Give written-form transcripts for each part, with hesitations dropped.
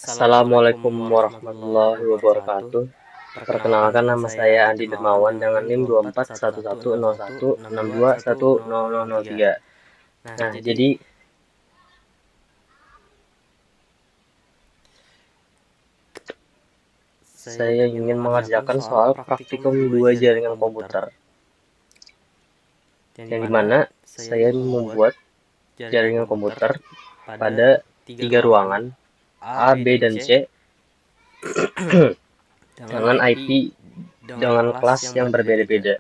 Assalamualaikum warahmatullahi wabarakatuh. Perkenalkan, nama saya Andi Dermawan dengan NIM 24110162100003. Nah, jadi saya ingin mengerjakan soal praktikum 2 jaringan komputer, yang dimana saya membuat jaringan komputer pada 3 ruangan A, B, dan C dengan IP dengan kelas yang berbeda-beda.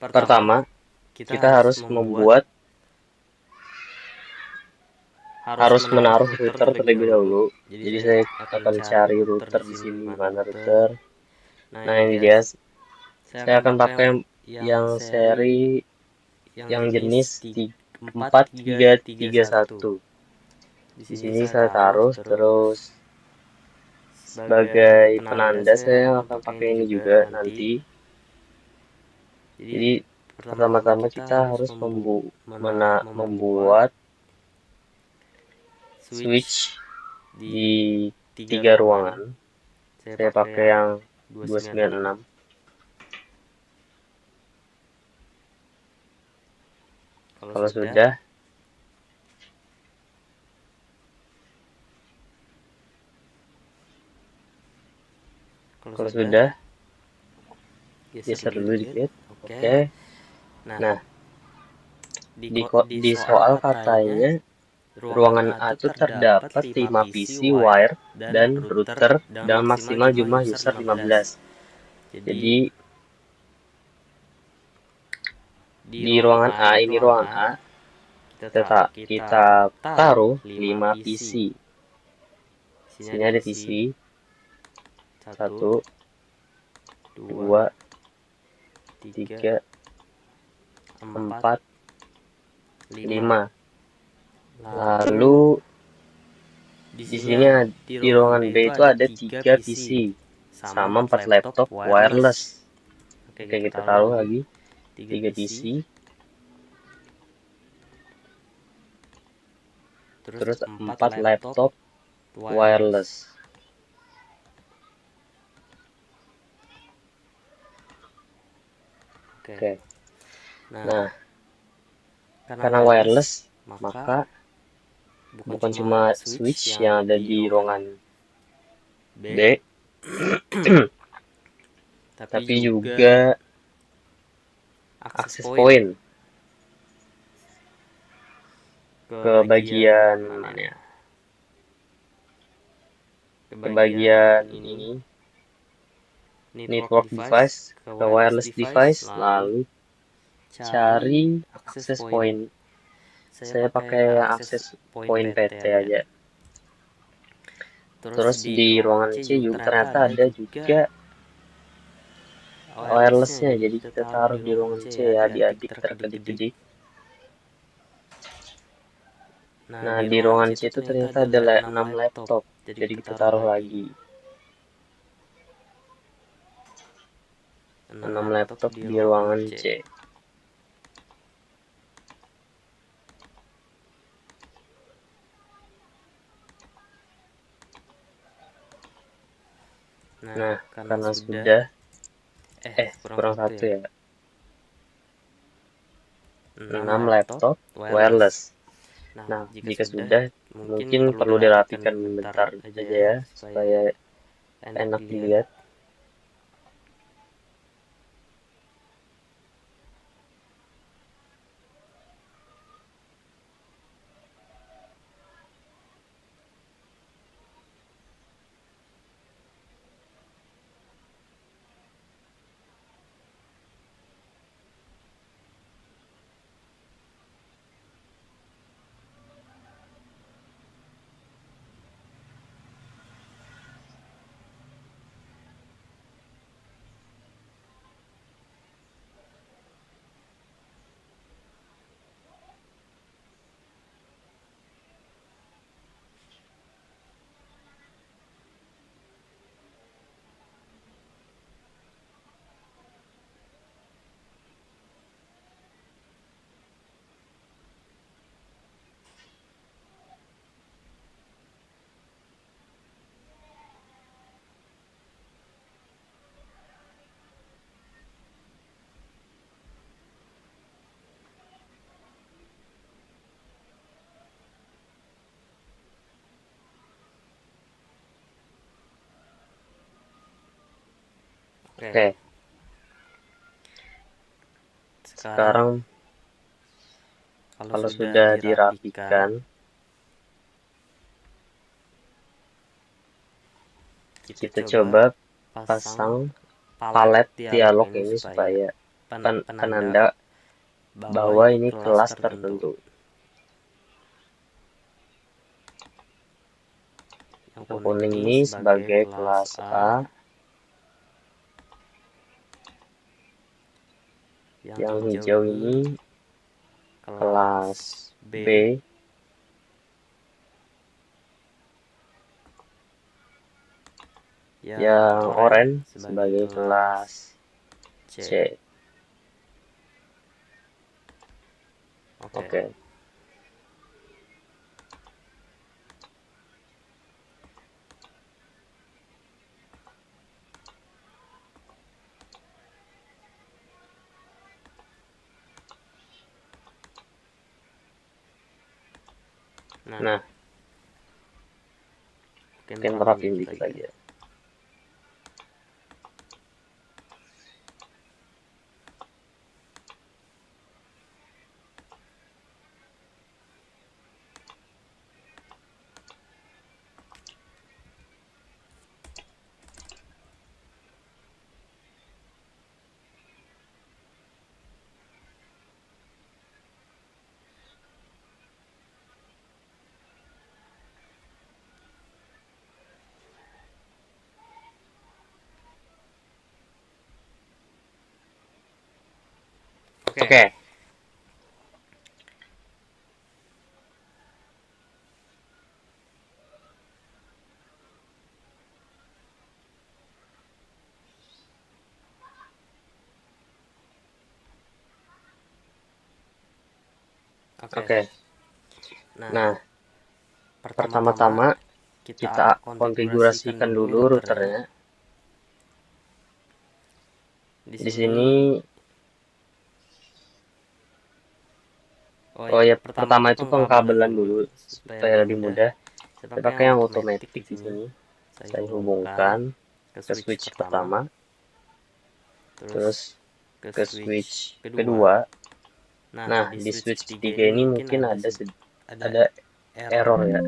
Pertama, kita harus menaruh router terlebih dahulu. Jadi saya akan cari router di sini, mana router. Nah, ini dia. Saya akan pakai yang seri yang jenis 4331. Di sini saya taruh, terus sebagai penanda saya akan pakai ini juga nanti. Jadi pertama-tama kita harus membuat switch di 3 ruangan. Saya pakai yang 296. Kalau sudah, geser dulu dikit. Oke. Nah, di soal katanya ruangan A itu terdapat 5 PC wire dan router dan maksimal jumlah user 15. Jadi di ruangan A, ini ruangan A, kita taruh 5 PC. Sini ada PC 1, 2, 3, 4, 5. Lalu di sini di ruangan B itu ada 3 PC sama 4 laptop wireless. Oke, kita taruh lagi 3 PC. Terus 4 laptop wireless. Oke. Nah, karena wireless, maka bukan cuma switch yang ada di ruangan B, tapi juga akses point ke bagian mana ya? Ke bagian ini, network device, ke wireless device, lalu cari akses point. Saya pakai akses point PT aja. Terus di ruangan C juga ternyata ada juga wirelessnya, jadi kita taruh di ruangan C ya, adik-adik terkedik-kedik. Nah, di ruangan C itu ternyata ada 6 laptop, jadi kita taruh lagi 6 laptop di ruangan C. Nah, karena sudah kurang satu ya, 6 laptop wireless. Nah, jika sudah, mungkin perlu dirapikan bentar aja ya, supaya enak dilihat. Oke, sekarang kalau sudah dirapikan, kita coba pasang palet dialog ini supaya penanda bahwa ini kelas tertentu. Yang kuning ini sebagai kelas A, yang hijau ini kelas B, yang oranye sebagai kelas C. Oke. Nah, mungkin rapiin dikit aja. Oke. Oke. Nah, pertama-tama kita konfigurasikan dulu routernya. Di sini ya, pertama itu pengkabelan dulu supaya lebih mudah. Saya pakai yang otomatis di sini. Saya hubungkan ke switch pertama, terus ke switch kedua. Nah, di switch ketiga ini mungkin ada error ya.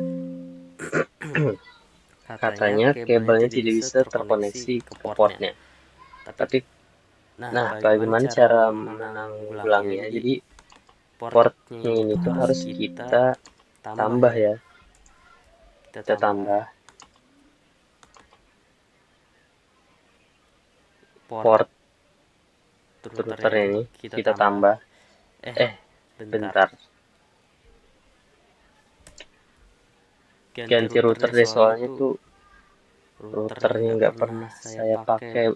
Katanya kabelnya tidak bisa terkoneksi ke portnya. Tapi, nah, bagaimana cara menanggulanginya? Jadi portnya ini tuh harus kita tambah ya. Kita tambah port routernya ini, kita tambah. Bentar. Ganti router deh, soalnya tuh routernya nggak pernah saya pakai.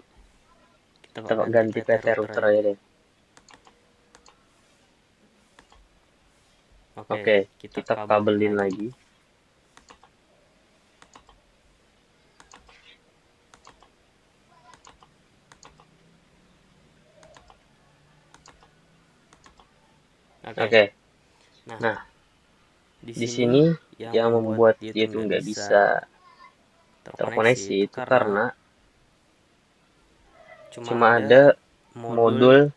Kita ganti PT router aja deh. Oke, kita kabelin lagi. Oke. Nah, di sini yang membuat dia tuh nggak bisa terkoneksi itu karena cuma ada modul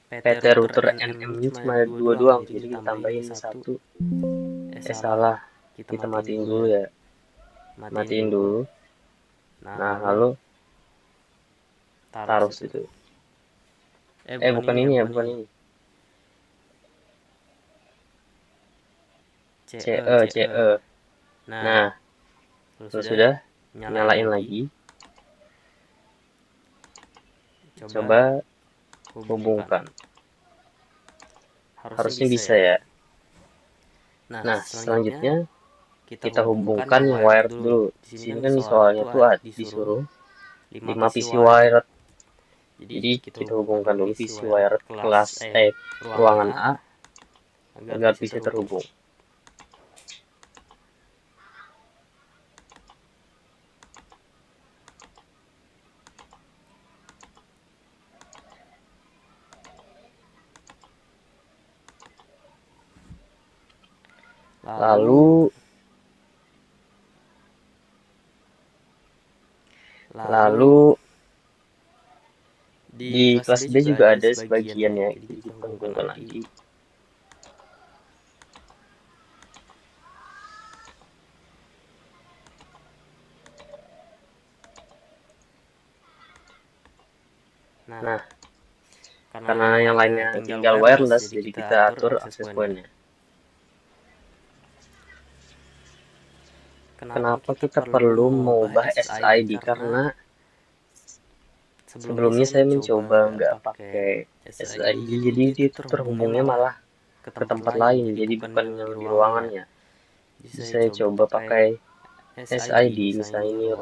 PT router NM ini cuma ada 2 doang. Jadi kita tambahin 1. Salah. Kita matiin dulu ya. Matiin dulu. Nah, lalu taruh situ. Bukan ini ya, bukan ini. CE. Nah, terus sudah nyalain lagi. Coba hubungkan. Harusnya bisa ya. Nah, selanjutnya kita hubungkan yang wired dulu. Di sini kan soalnya tuh disuruh 5 PC wired. Jadi kita hubungkan dulu PC wired kelas ruangan A agar bisa terhubung. Lalu kelas B juga ada sebagian ya, jadi kita hubungkan lagi. Nah, karena yang lainnya tinggal wireless, jadi kita atur akses pointnya. Kenapa kita perlu mengubah SID? Karena sebelumnya saya mencoba nggak pakai SID, jadi dia itu terhubungnya malah ke tempat lain, jadi bukan yang di ruangannya. Jadi saya coba pakai SID, misalnya ini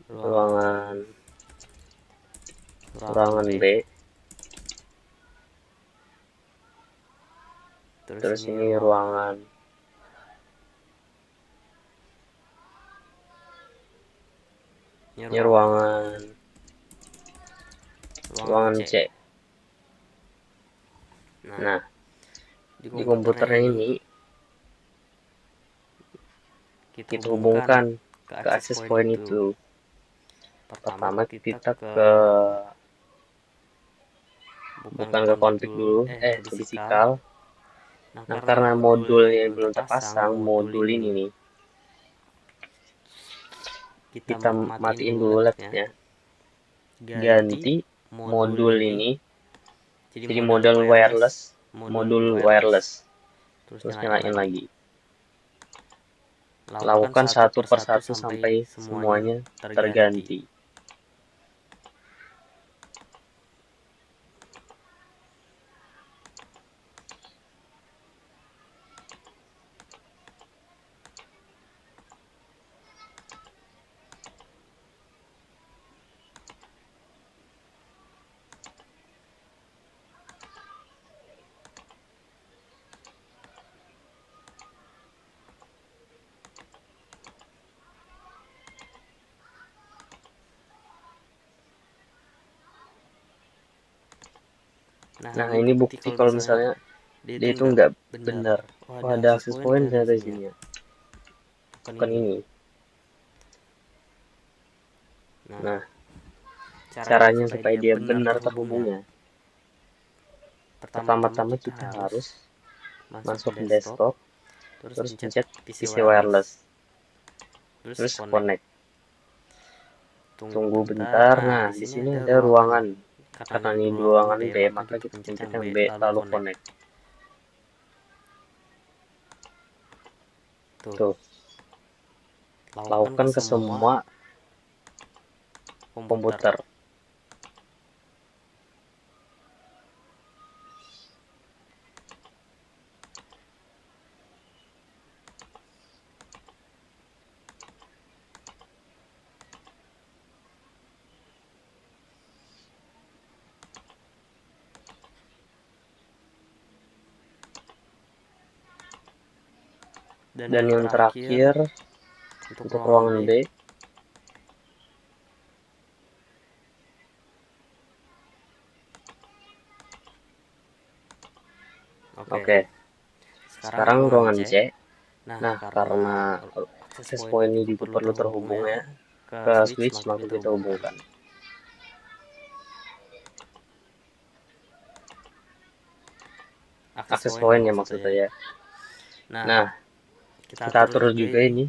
ruangan B, terus ini ruangan C. Nah, di komputernya ini kita hubungkan ke akses point itu. Pertama kita bukan ke config dulu, ke physical. Nah, karena modulnya belum terpasang, modul ini nih, kita matiin dulu laptopnya, ganti modul ini jadi modul wireless, terus nyalain lagi. Lakukan satu persatu sampai semuanya terganti. Nah, ini bukti kalau misalnya dia itu nggak benar. Oh, ada akses point ternyata di sini ya. Bukan ini. Nah, caranya supaya dia benar terhubungnya. Pertama-tama kita harus masuk ke desktop, terus pencet PC wireless, terus connect. Tunggu bentar. Nah, di sini ada ruangan. Karena ini ruangan B, maka kita pencet yang B lalu connect. Tuh. Lakukan ke semua komputer. Dan yang terakhir untuk ruangan B, oke. Sekarang ruangan C. Nah, karena akses point ini juga perlu terhubung ya ke switch, maka kita hubungkan. Akses point ya maksud saya. Nah, kita atur juga ini.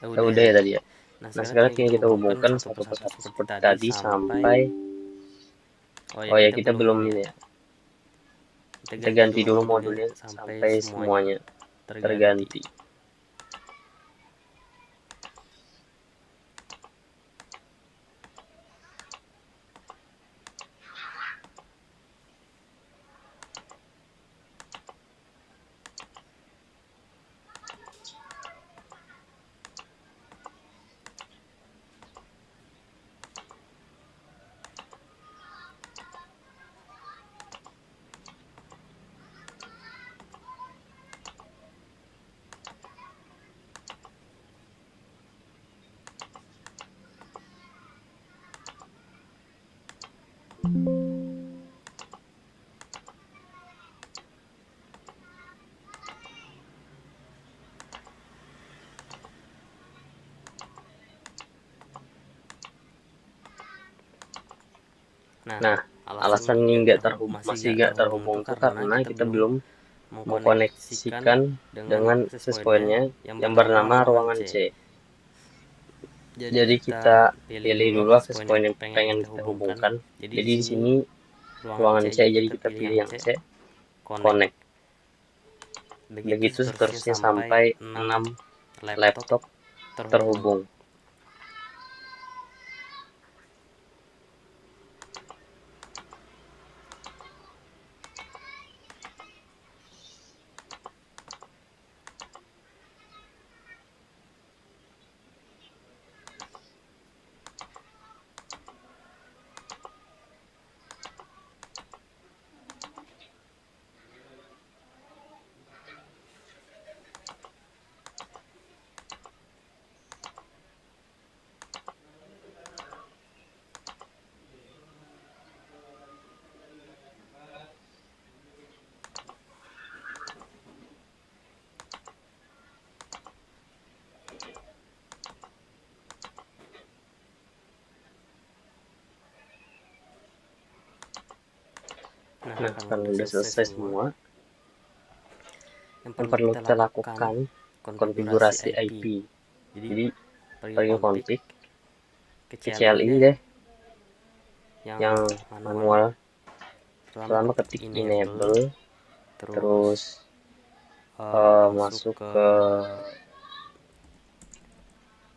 Udah ya tadi ya. Nah, sekarang kita hubungkan satu persatu seperti tadi sampai, oh ya, kita belum ini ya. Kita ganti dulu modulnya sampai semuanya terganti. Nah, alasan ini masih nggak terhubung itu karena kita belum mengkoneksikan dengan akses pointnya yang bernama ruangan C. Jadi kita pilih dulu akses point yang pengen kita hubungkan. Jadi di sini ruangan C, jadi kita pilih yang C, connect. Begitu seterusnya sampai 6 laptop terhubung. Nah, kalau udah selesai semua, yang perlu kita lakukan konfigurasi IP. Jadi pergi config, ke CLI deh, yang manual. Pertama ketik enable, terus masuk ke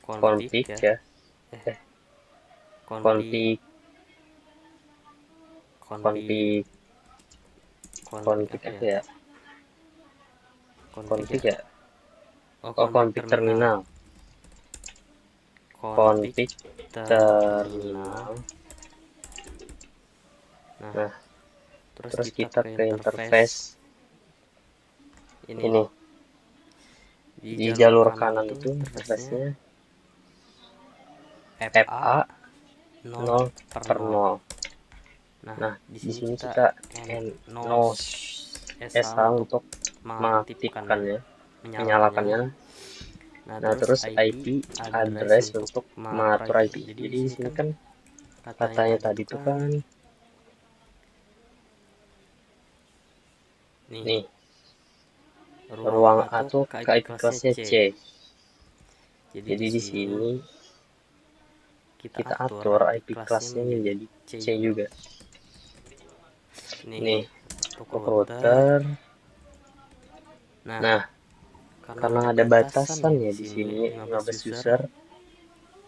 config ya, config apa ya? Config ya. Config terminal. Config terminal. Nah, terus kita ke interface ini. Di jalur kanan itu interface-nya FA 0/0. Nah, di sini kita no SH untuk mengaktifkan ya, menyalakannya. Nah, terus IP address untuk mengatur IP. Jadi di sini kan katanya tadi tuh kan nih ruang A tuh ke IP kelasnya C. Jadi di sini kita atur IP kelasnya menjadi C juga. Nih untuk router. Nah, karena ada batasan ya di sini 15 user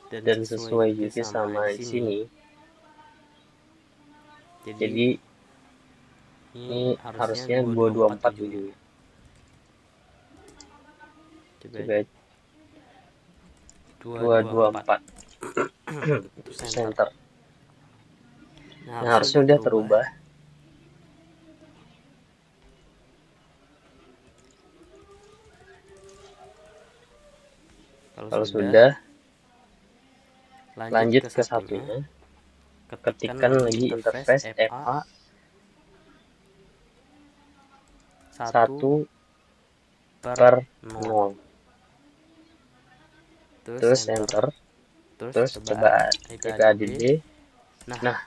dan sesuai juga sama di sini. Jadi ini harusnya 224 ujungnya. Coba 224 itu center. Nah, harusnya udah terubah. Kalau sudah, lanjut ke satunya. Ketikkan lagi interface FA 1/0. Terus enter. Terus coba IP add. Nah,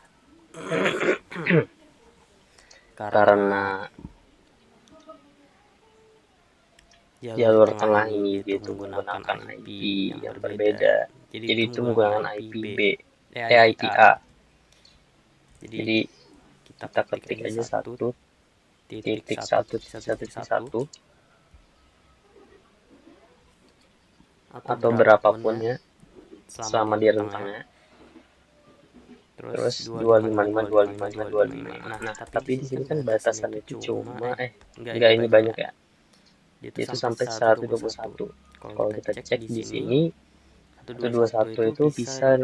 karena jalur tengah ini itu menggunakan IP yang berbeda. Jadi itu menggunakan IP B, IP A. Jadi kita ketik aja 1.1.1.1 atau berapapun ya selama di rentangnya. Terus 255. Nah, tapi di sini kan batasan itu cuma enggak ini banyak ya. Itu sampai 121. Kalau kita cek di sini 121 itu bisa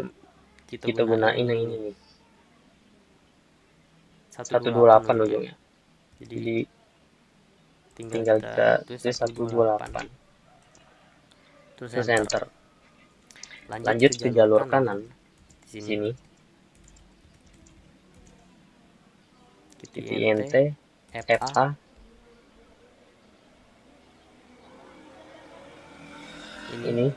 kita gunain yang ini nih. 128 ujungnya. Jadi tinggal kita tulis 128. Terus enter. Lanjut ke jalur kanan di sini. int FA ini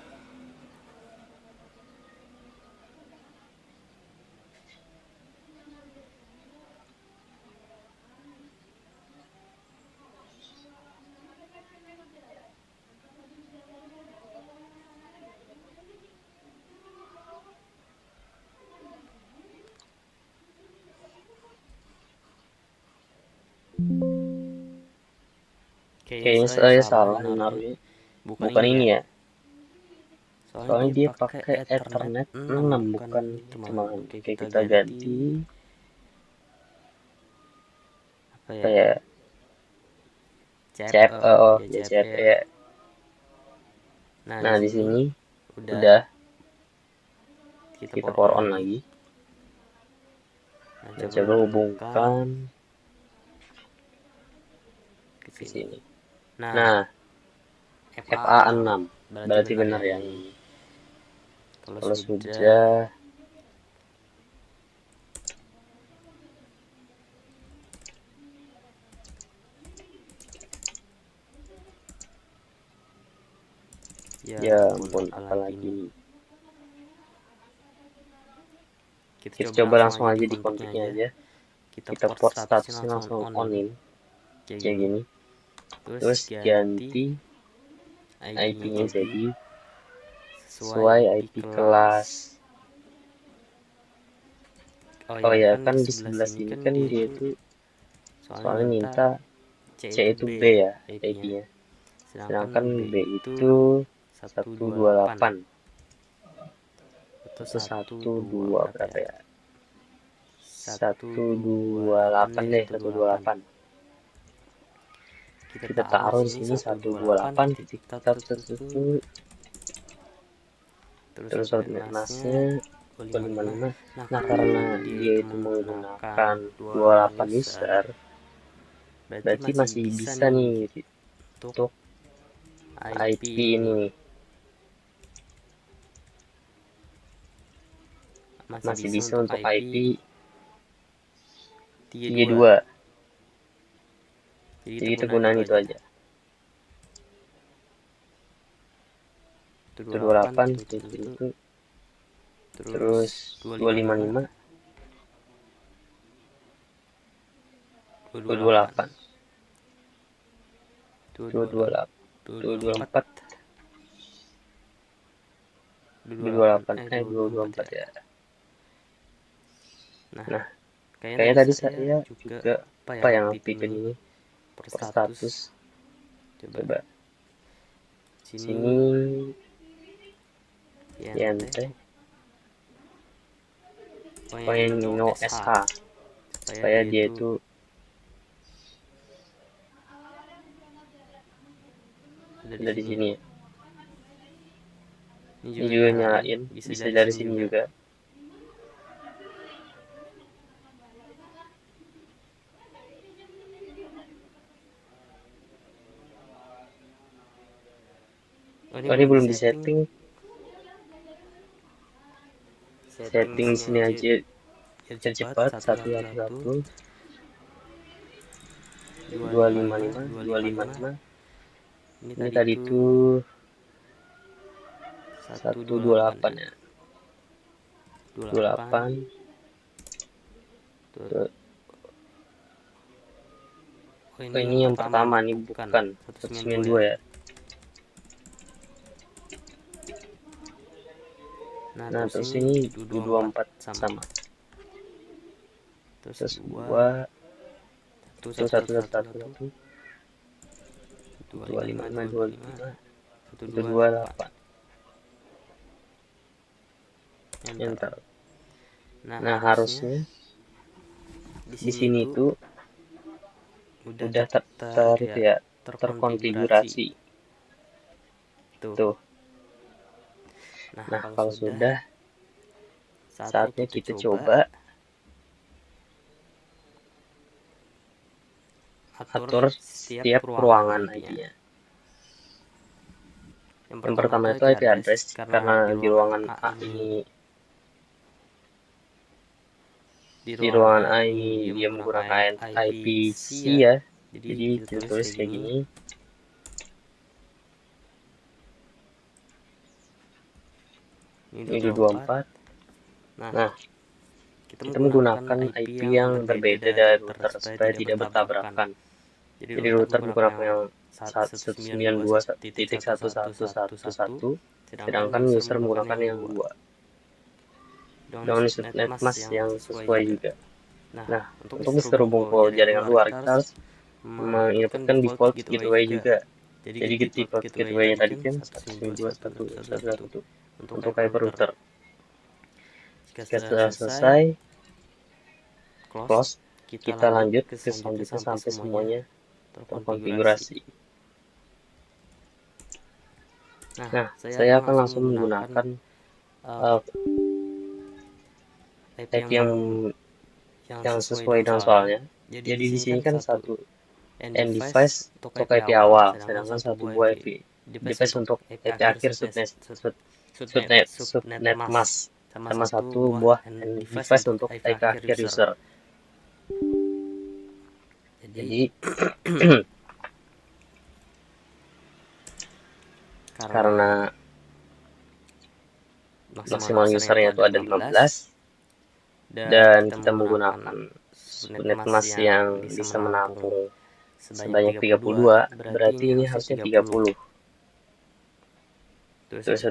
Kayaknya saya salah naruhnya. Bukan ini ya. Soalnya dia pakai Ethernet 6 bukan itu malah. Oke, kita ganti apa ya? CFE, oh ya CFE ya. Nah, di sini udah kita power on lagi. Nah, coba hubungkan ke sini. Nah, FA6 berarti benar yang ini. Kalau sudah ya ampun, apalagi kita coba langsung aja di konfliknya aja. Kita port statusnya langsung onin kayak gini. Terus ganti IP-nya jadi sesuai IP kelas. Oh ya, kan di sebelah sini kan dia itu soalnya minta C itu B ya IP-nya. Sedangkan B itu 128 atau 12 berapa ya? 128 deh, 128. Kita taruh di sini 128 titik terus subnet masnya 55. Nah, karena dia itu menggunakan 28 user, berarti masih bisa nih untuk IP ini. Masih bisa untuk IP 32. Jadi kita gunain itu aja. 28 itu terus 255 228 228 224 224 ya. Nah, kayaknya tadi saya juga apa yang aktifin ini per status. Coba sini YNT Poinno SH supaya dia itu ada di sini ya. Ini juga nyalain, bisa dari sini juga. Oh, ini belum disetting. Setting di sini aja biar cepat. 111 255 255. Ini tadi itu 128 ya. 28 Oh, ini yang pertama nih, bukan 192 ya. Nah, terus ini 224 sama. Terus 2 111 255 128 enter. Nah, harusnya di sini tuh udah terkonfigurasi tuh. Nah, kalau sudah saatnya kita coba atur setiap ruangan IP-nya. Yang pertama itu IP address, karena di ruangan A ini dia menggunakan IP C ya. Jadi kita tulis kayak gini. Ini 224. Nah, kita menggunakan IP yang berbeda dari router supaya tidak bertabrakan. Jadi router menggunakan yang 192.1.1.1.1, sedangkan user menggunakan yang 2. Download NetMask yang sesuai juga. Nah, untuk bisa terhubung ke jaringan luar, kita harus menginputkan default gateway juga. Jadi default gateway-nya tadi kan 192.1.1.1 untuk hyper router. Jika sudah selesai, close, kita lanjut ke selanjutnya sampai semuanya terkonfigurasi. Nah, saya akan langsung menggunakan IP yang sesuai dengan soalnya. Jadi di sini kan satu end device untuk IP awal, sedangkan satu buah IP device untuk IP akhir subnet mask, sama satu buah end device untuk IP akhir user. Jadi karena maksimal usernya itu ada 15 dan kita menggunakan subnet mask yang bisa menampung sebanyak 32, berarti ini harusnya 30. Terus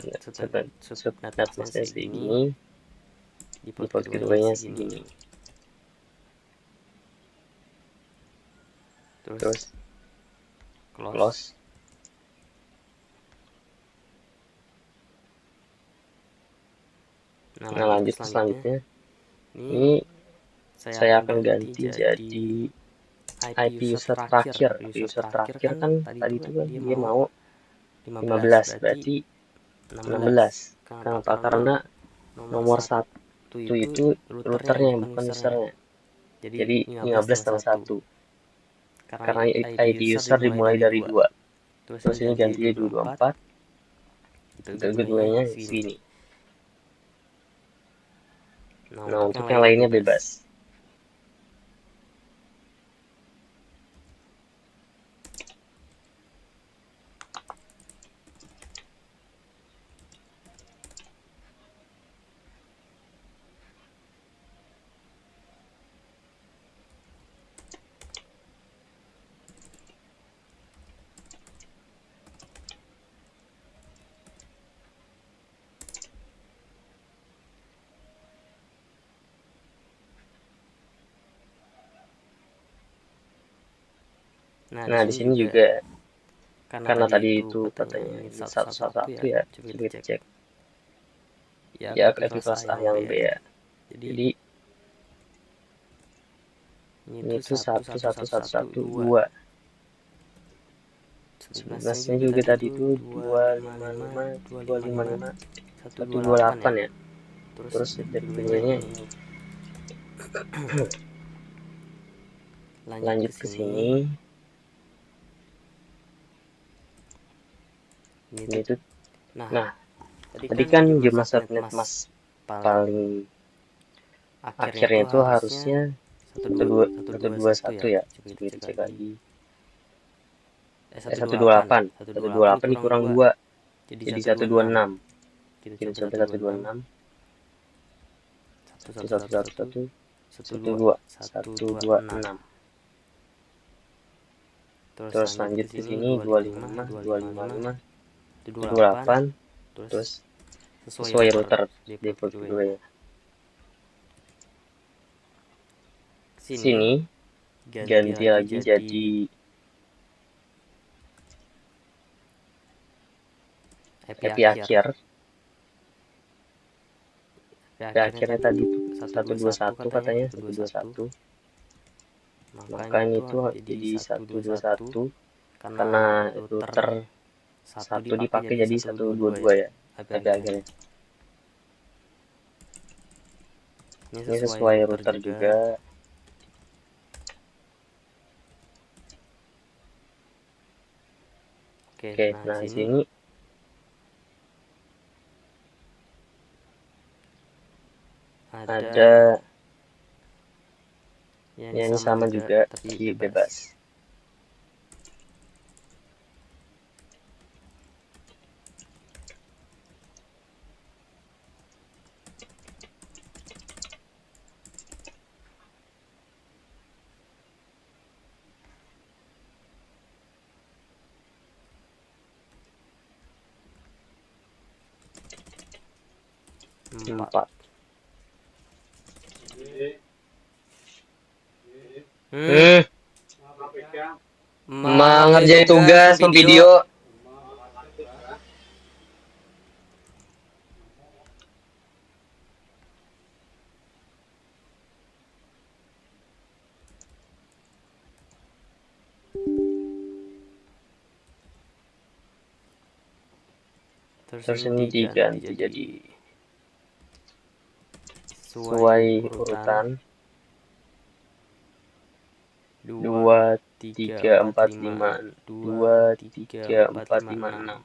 subnet masknya segini, default gateway-nya segini. Terus close. Nah, lanjut ke selanjutnya. Ini saya akan ganti jadi IP user terakhir. IP user terakhir kan tadi itu kan dia mau 15, berarti 16. Kenapa? Karena nomor 1 itu routernya bukan usernya. Jadi 15 tambah 1. Karena ID user dimulai dari 2. Terus ini ganti jadi 224. Itu gateway-nya sini. Nah, untuk yang lainnya bebas. Nah, di sini juga karena tadi itu katanya ini 111 ya, coba kita cek. Ya, IP kelas A yang B ya. Jadi ini tuh 11112. Sebenarnya juga tadi itu 255 128 ya. Terus dari keduanya ini. Lanjut ke sini. Ini tuh. Nah, tadi kan jumlah subnet mask paling akhirnya itu harusnya 121 ya. Coba kita cek lagi. 128 dikurang 2 jadi 126. Kita coba 126 126. Terus lanjut ke sini 255 28. Terus sesuai router default gateway. Sini ganti lagi jadi IP akhir. IP akhirnya tadi tuh 121 katanya, 121. Maka ini tuh jadi 121 karena router 1 dipakai jadi 122 ya IP akhirnya. Ini sesuai router juga. Oke, nah di sini ada ya, ini sama juga tapi bebas. Empat. Sama ngerjain tugas, video. Terus ini diganti jadi sesuai urutan 2, 3, 4, 5, 2, 3, 4, 5, 6.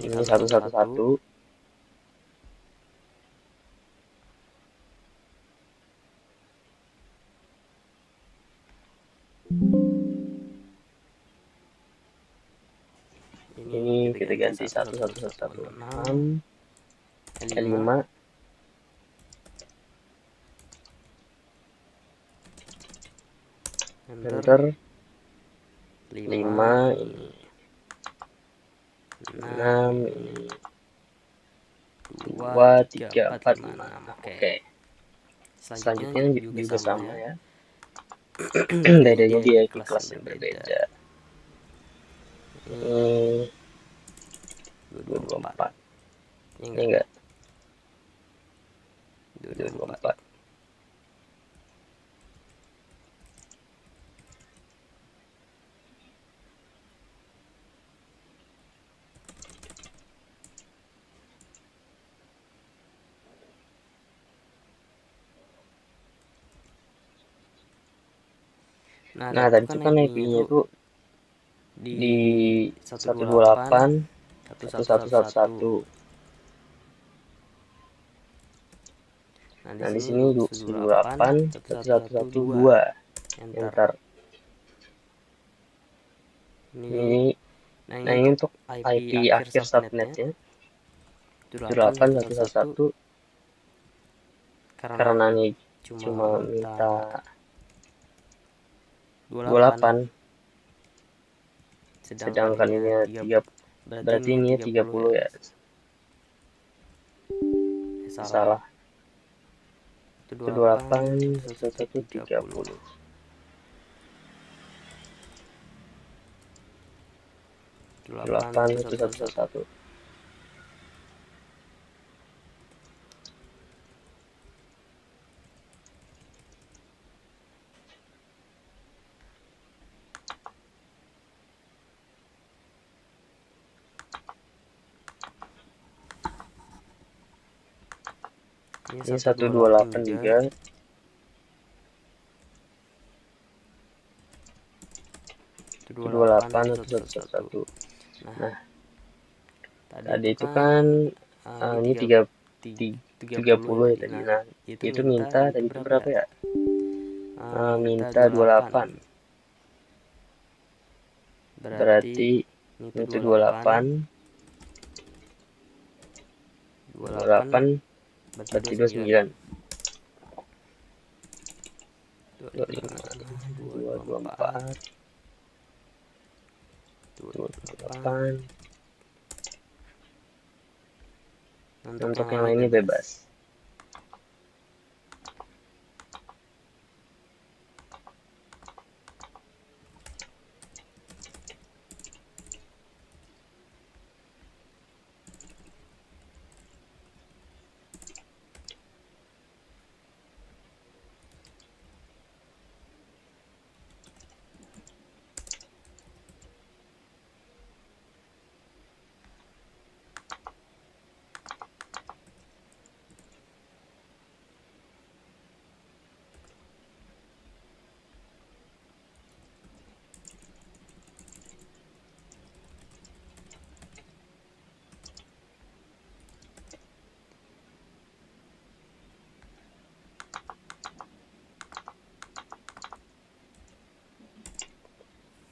Ini 1, 1, 1. Ini kita ganti 1, 1, 1, 1, 6, 5. Enter 5 ini 6 ini 2, 3, 4, 5, 6. Oke. Selanjutnya juga sama ya. Bedanya dia di kelas yang berbeda. Ini 224. Ini enggak 224. Nah, tadi itu kan IP-nya itu di 128 1111. Nah, di sini 128 1112. Enter. Ini nah ini untuk IP akhir subnetnya 78111. Karena ini cuma minta 28, sedangkan ini 3, berarti ini 30 ya. Salah. 28 11 30. Delapan 1111. Ini 128 juga. 128 1111. Nah, tadi itu kan ini 30 ya tadi. Nah, itu minta tadi itu berapa ya? Minta 28. Berarti itu 28 berarti 29. 254 28. Untuk yang lainnya bebas.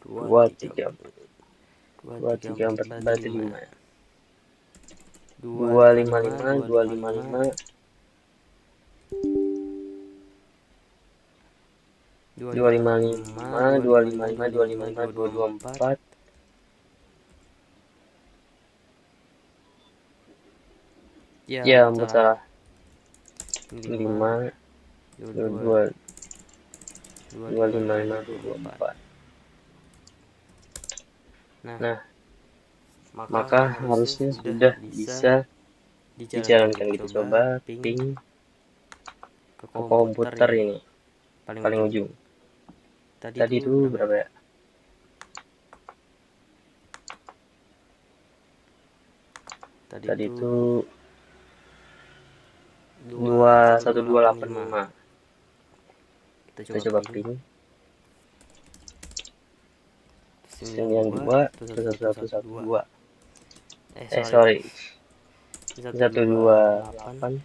Dua tiga empat berarti 5. 255 255 255 255 224. Ya, ampun salah. 5 22 255.224. Nah, maka harusnya sudah bisa dijalankan. Kita coba ping ke komputer ini paling ujung. Tadi itu berapa ya? Tadi itu 21285. Kita coba ping 92 1112. Sorry, 128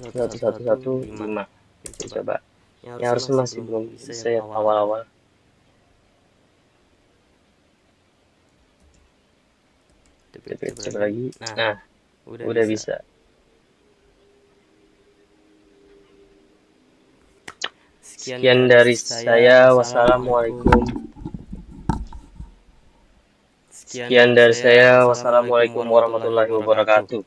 1115. Kita coba. Yang harusnya masih belum bisa ya awal-awal. Coba lagi. Nah, udah bisa. Sekian dari saya. Wassalamualaikum. Sekian dari saya. Wassalamualaikum warahmatullahi wabarakatuh.